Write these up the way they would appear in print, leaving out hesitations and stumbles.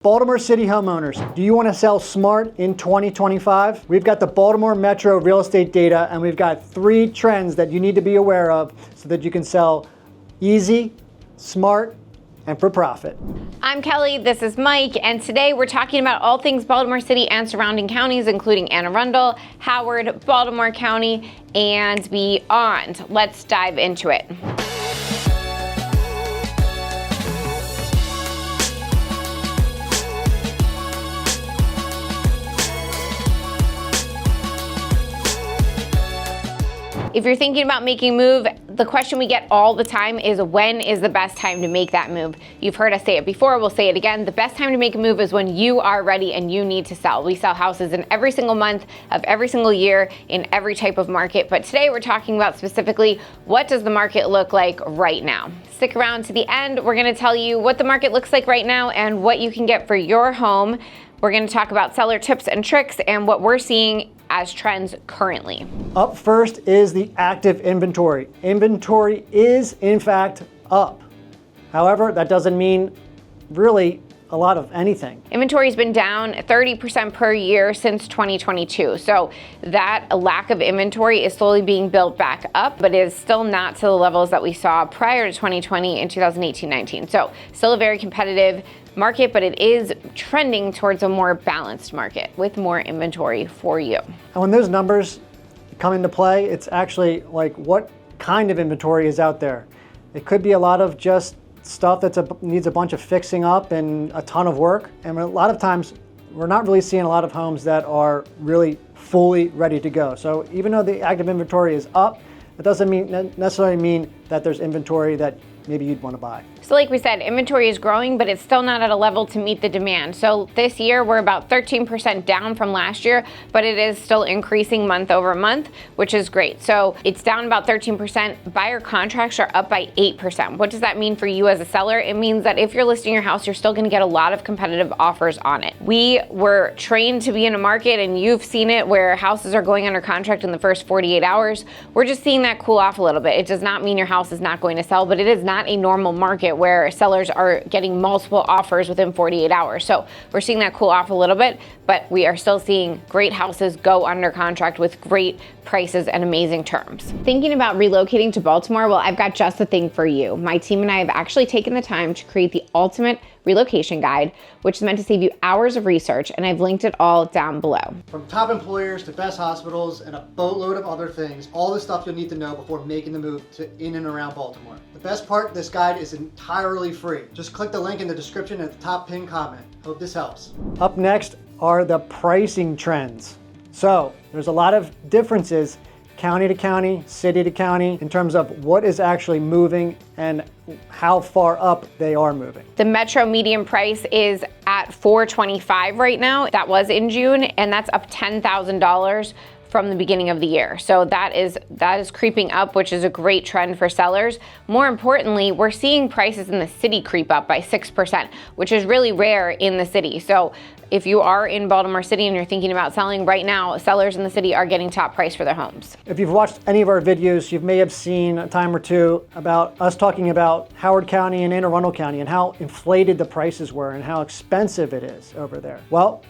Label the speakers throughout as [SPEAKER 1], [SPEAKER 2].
[SPEAKER 1] Baltimore City homeowners, do you want to sell smart in 2025? We've got the Baltimore Metro real estate data, and we've got 3 trends that you need to be aware of so that you can sell easy, smart, and for profit.
[SPEAKER 2] I'm Kelly, this is Mike, and today we're talking about all things Baltimore City and surrounding counties, including Arundel, Howard, Baltimore County, and beyond. Let's dive into it. If you're thinking about making a move, the question we get all the time is when is the best time to make that move? You've heard us say it before, we'll say it again. The best time to make a move is when you are ready and you need to sell. We sell houses in every single month of every single year in every type of market. But today we're talking about specifically what does the market look like right now. Stick around to the end. We're going to tell you what the market looks like right now and what you can get for your home. We're going to talk about seller tips and tricks and what we're seeing as trends currently.
[SPEAKER 1] Up first is the active inventory. Inventory is in fact up. However, that doesn't mean really a lot of anything.
[SPEAKER 2] Inventory's been down 30% per year since 2022. So that lack of inventory is slowly being built back up, but is still not to the levels that we saw prior to 2020 and 2018-19. So still a very competitive market, but it is trending towards a more balanced market with more inventory for you.
[SPEAKER 1] And when those numbers come into play, it's actually like what kind of inventory is out there. It could be a lot of just stuff that needs a bunch of fixing up and a ton of work. And a lot of times we're not really seeing a lot of homes that are really fully ready to go. So even though the active inventory is up, it doesn't necessarily mean that there's inventory that maybe you'd want to buy.
[SPEAKER 2] So like we said, inventory is growing, but it's still not at a level to meet the demand. So this year we're about 13% down from last year, but it is still increasing month over month, which is great. So it's down about 13%. Buyer contracts are up by 8%. What does that mean for you as a seller? It means that if you're listing your house, you're still going to get a lot of competitive offers on it. We were trained to be in a market, and you've seen it, where houses are going under contract in the first 48 hours. We're just seeing that cool off a little bit. It does not mean your house is not going to sell, but it is not a normal market where sellers are getting multiple offers within 48 hours. So we're seeing that cool off a little bit, but we are still seeing great houses go under contract with great prices and amazing terms. Thinking about relocating to Baltimore? Well, I've got just the thing for you. My team and I have actually taken the time to create the ultimate relocation guide, which is meant to save you hours of research, and I've linked it all down below.
[SPEAKER 1] From top employers to best hospitals and a boatload of other things, all the stuff you'll need to know before making the move to in and around Baltimore. The best part, this guide is entirely free. Just click the link in the description at the top pinned comment. Hope this helps. Up next are the pricing trends. So there's a lot of differences county to county, city to county, in terms of what is actually moving and how far up they are moving.
[SPEAKER 2] The Metro median price is at $425 right now. That was in June, and that's up $10,000 from the beginning of the year. So that is creeping up, which is a great trend for sellers. More importantly, we're seeing prices in the city creep up by 6%, which is really rare in the city. So if you are in Baltimore City and you're thinking about selling right now, sellers in the city are getting top price for their homes.
[SPEAKER 1] If you've watched any of our videos, you may have seen a time or two about us talking about Howard County and Arundel County and how inflated the prices were and how expensive it is over there. Well,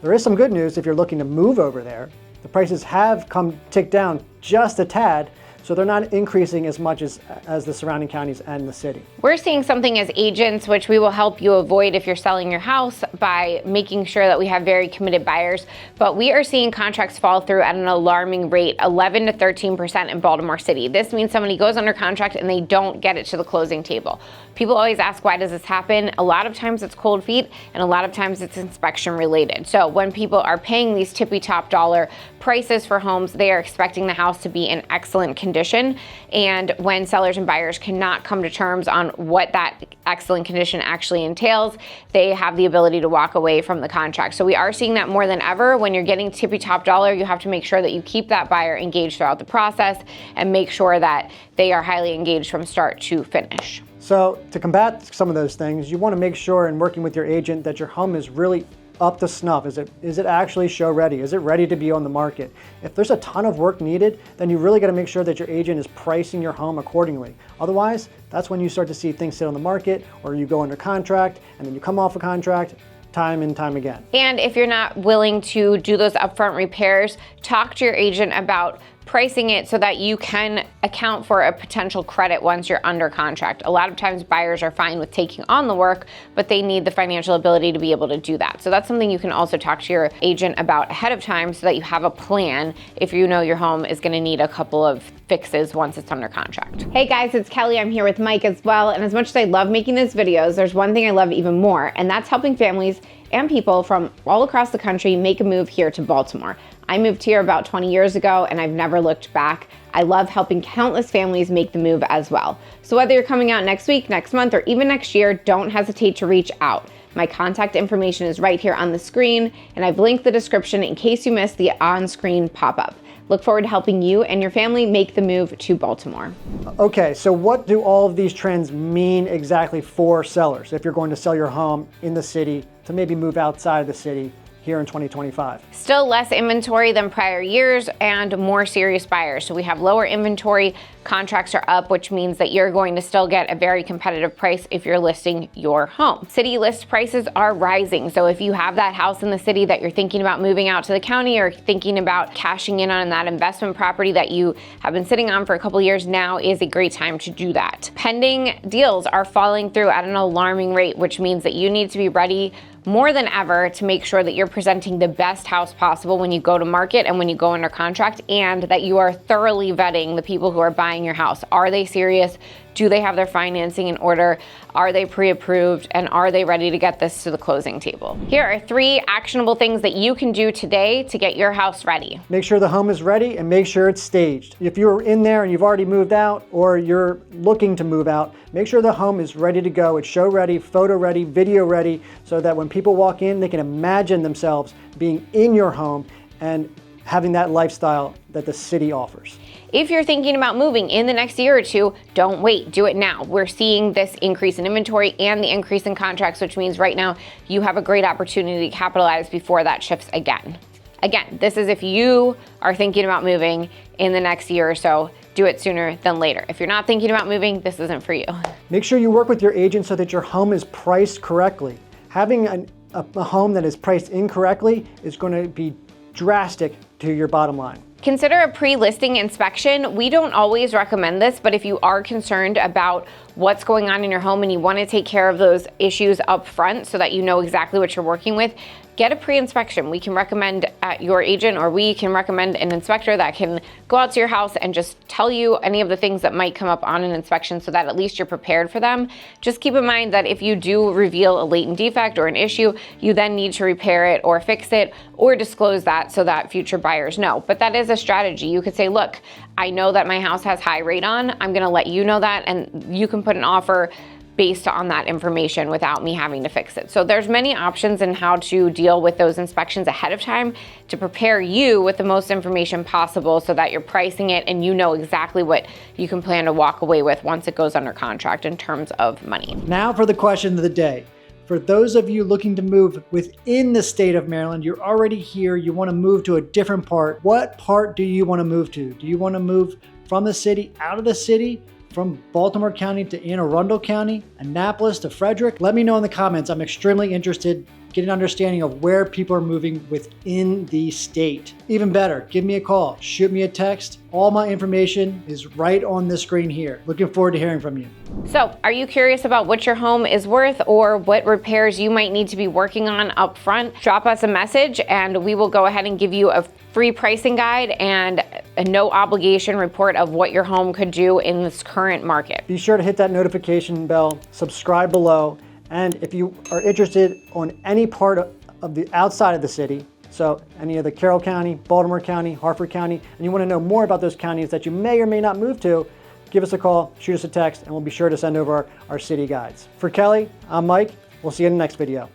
[SPEAKER 1] there is some good news if you're looking to move over there. The prices have ticked down just a tad, so they're not increasing as much as the surrounding counties and the city.
[SPEAKER 2] We're seeing something as agents, which we will help you avoid if you're selling your house by making sure that we have very committed buyers. But we are seeing contracts fall through at an alarming rate, 11 to 13% in Baltimore City. This means somebody goes under contract and they don't get it to the closing table. People always ask, why does this happen? A lot of times it's cold feet, and a lot of times it's inspection related. So when people are paying these tippy top dollar prices for homes, they are expecting the house to be in excellent condition. And when sellers and buyers cannot come to terms on what that excellent condition actually entails, they have the ability to walk away from the contract. So we are seeing that more than ever. When you're getting tippy top dollar, you have to make sure that you keep that buyer engaged throughout the process and make sure that they are highly engaged from start to finish.
[SPEAKER 1] So to combat some of those things, you want to make sure in working with your agent that your home is really up to snuff? Is it actually show ready? Is it ready to be on the market? If there's a ton of work needed, then you really got to make sure that your agent is pricing your home accordingly. Otherwise, that's when you start to see things sit on the market, or you go under contract and then you come off a contract time and time again.
[SPEAKER 2] And if you're not willing to do those upfront repairs, talk to your agent about pricing it so that you can account for a potential credit once you're under contract. A lot of times buyers are fine with taking on the work, but they need the financial ability to be able to do that. So that's something you can also talk to your agent about ahead of time so that you have a plan if you know your home is going to need a couple of fixes once it's under contract. Hey guys, it's Kelly. I'm here with Mike as well. And as much as I love making these videos, there's one thing I love even more, and that's helping families and people from all across the country make a move here to Baltimore. I moved here about 20 years ago and I've never looked back. I love helping countless families make the move as well. So whether you're coming out next week, next month, or even next year, don't hesitate to reach out. My contact information is right here on the screen, and I've linked the description in case you missed the on-screen pop-up. Look forward to helping you and your family make the move to Baltimore.
[SPEAKER 1] Okay, so what do all of these trends mean exactly for sellers if you're going to sell your home in the city to maybe move outside of the city here in 2025?
[SPEAKER 2] Still less inventory than prior years and more serious buyers. So we have lower inventory, contracts are up, which means that you're going to still get a very competitive price if you're listing your home. City list prices are rising. So if you have that house in the city that you're thinking about moving out to the county or thinking about cashing in on that investment property that you have been sitting on for a couple years, now is a great time to do that. Pending deals are falling through at an alarming rate, which means that you need to be ready more than ever to make sure that you're presenting the best house possible when you go to market and when you go under contract, and that you are thoroughly vetting the people who are buying your house. Are they serious? Do they have their financing in order? Are they pre-approved? And are they ready to get this to the closing table? Here are 3 actionable things that you can do today to get your house ready.
[SPEAKER 1] Make sure the home is ready and make sure it's staged. If you're in there and you've already moved out or you're looking to move out, make sure the home is ready to go. It's show ready, photo ready, video ready, so that when people walk in, they can imagine themselves being in your home and having that lifestyle that the city offers.
[SPEAKER 2] If you're thinking about moving in the next year or two, don't wait, do it now. We're seeing this increase in inventory and the increase in contracts, which means right now you have a great opportunity to capitalize before that shifts again. Again, this is if you are thinking about moving in the next year or so, do it sooner than later. If you're not thinking about moving, this isn't for you.
[SPEAKER 1] Make sure you work with your agent so that your home is priced correctly. Having a home that is priced incorrectly is going to be drastic to your bottom line.
[SPEAKER 2] Consider a pre-listing inspection. We don't always recommend this, but if you are concerned about what's going on in your home and you want to take care of those issues up front so that you know exactly what you're working with, get a pre-inspection. We can recommend your agent, or we can recommend an inspector that can go out to your house and just tell you any of the things that might come up on an inspection so that at least you're prepared for them. Just keep in mind that if you do reveal a latent defect or an issue, you then need to repair it or fix it or disclose that so that future buyers know. But that is a strategy. You could say, look, I know that my house has high radon. I'm gonna let you know that, and you can put an offer based on that information without me having to fix it. So there's many options in how to deal with those inspections ahead of time to prepare you with the most information possible so that you're pricing it and you know exactly what you can plan to walk away with once it goes under contract in terms of money.
[SPEAKER 1] Now for the question of the day. For those of you looking to move within the state of Maryland, you're already here, you want to move to a different part. What part do you want to move to? Do you want to move from the city, out of the city? From Baltimore County to Arundel County, Annapolis to Frederick? Let me know in the comments. I'm extremely interested. Get an understanding of where people are moving within the state. Even better, give me a call, shoot me a text. All my information is right on the screen here. Looking forward to hearing from you.
[SPEAKER 2] So, are you curious about what your home is worth or what repairs you might need to be working on up front? Drop us a message and we will go ahead and give you a free pricing guide and a no obligation report of what your home could do in this current market.
[SPEAKER 1] Be sure to hit that notification bell, subscribe below, and if you are interested on any part of the outside of the city, so any of the Carroll County, Baltimore County, Harford County, and you want to know more about those counties that you may or may not move to, give us a call, shoot us a text, and we'll be sure to send over our city guides. For Kelly, I'm Mike. We'll see you in the next video.